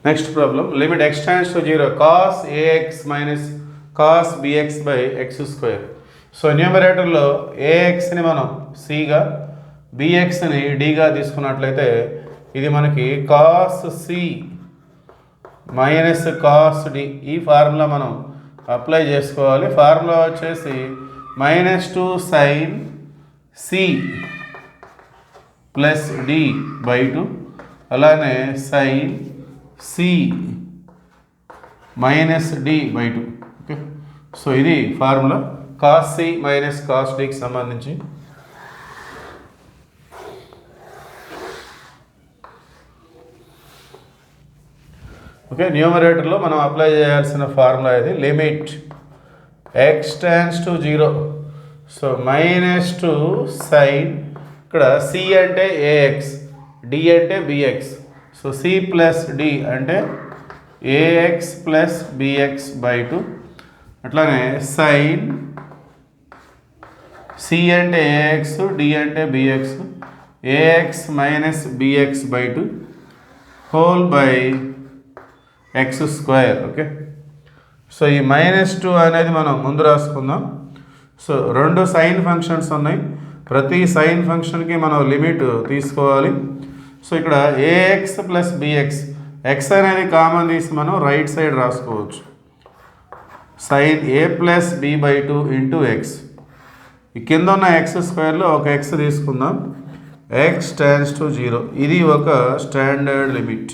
Next problem limit x tends to 0 cos ax minus cos bx by X square. So న్యూమరేటర్లో ఏఎక్స్ని మనం సిగా బిఎక్స్ని డిగా తీసుకున్నట్లయితే ఇది మనకి cos C minus cos D. ఈ ఫార్ములా మనం అప్లై చేసుకోవాలి. ఫార్ములా వచ్చేసి -2 sin C plus D by 2 అలానే sin C minus D by 2. Okay, so ఇది formula cos C minus cos డికి సంబంధించి. ఓకే, న్యూమరేటర్లో మనం అప్లై చేయాల్సిన ఫార్ములా ఇది. Limit x tends to 0. So -2 sin, ఇక్కడ సి అంటే ఏఎక్స్, డి అంటే b x. So c plus d అంటే ఏఎక్స్ ప్లస్ బిఎక్స్ బై 2. అట్లానే సైన్ సి అంటే ఏఎక్స్, డి అంటే b x, a x minus b x by 2 whole by X square. Okay, so ఈ -2 అనేది మనం ముందు రాసుకుందాం. సో రెండు సైన్ ఫంక్షన్స్ ఉన్నాయి. ప్రతి సైన్ ఫంక్షన్కి మనం లిమిట్ తీసుకోవాలి. సో ఇక్కడ ఏఎక్స్ ప్లస్ బిఎక్స్, ఎక్స్ అనేది కామన్ తీసి మనం రైట్ సైడ్ రాసుకోవచ్చు. Sine a plus B by 2 into x. ఈ కింద ఉన్న ఎక్స్ స్క్వేర్లో ఒక ఎక్స్ తీసుకుందాం. ఎక్స్ టెండ్స్ టు 0, ఇది ఒక స్టాండర్డ్ లిమిట్.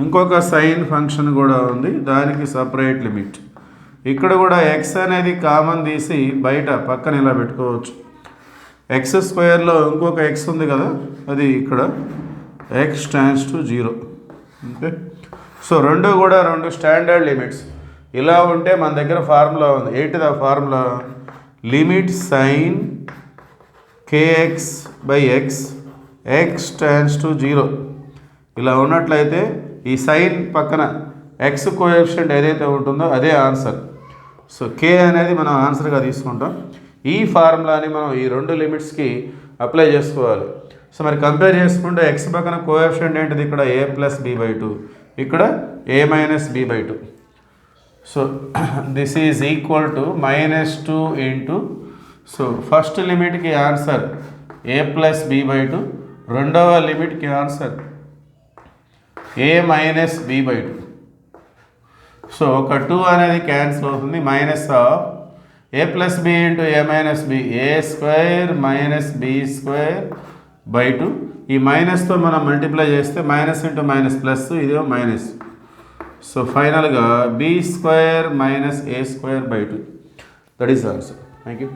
ఇంకొక సైన్ ఫంక్షన్ కూడా ఉంది, దానికి సపరేట్ లిమిట్. ఇక్కడ కూడా ఎక్స్ అనేది కామన్ తీసి బయట పక్కన ఇలా పెట్టుకోవచ్చు. ఎక్స్ స్క్వేర్లో ఇంకొక ఎక్స్ ఉంది కదా, అది ఇక్కడ X tends to 0. Okay, so రెండు కూడా రెండు స్టాండర్డ్ లిమిట్స్. ఇలా ఉంటే మన దగ్గర ఫార్ములా ఉంది. ఏంటి the formula? Limit sine k x by x x tends to 0. ఇలా ఉన్నట్లయితే ఈ సైన్ పక్కన ఎక్స్ కోఎఫిషియంట్ ఏదైతే ఉంటుందో అదే ఆన్సర్. సో కే అనేది మనం ఆన్సర్గా తీసుకుంటాం. ఈ ఫార్ములాని మనం ఈ రెండు లిమిట్స్కి అప్లై చేసుకోవాలి. సో మరి కంపేర్ చేసుకుంటే ఎక్స్ పక్కన కోఎఫిషియంట్ ఏంటిది? ఇక్కడ ఏ ప్లస్ బి బై 2, ఇక్కడ A minus B by 2. So this is equal to -2 into, so first లిమిట్కి answer A plus B by 2, రెండవ లిమిట్కి answer A minus B by 2. So ఒక 2 అనేది క్యాన్సిల్ అవుతుంది. Minus of A plus B into A minus B, A square minus B square by 2. ఈ మైనస్తో మనం multiply చేస్తే మైనస్ ఇంటూ మైనస్ ప్లస్, ఇదే మైనస్. సో ఫైనల్గా b square minus a square by 2. That is answer. Thank you.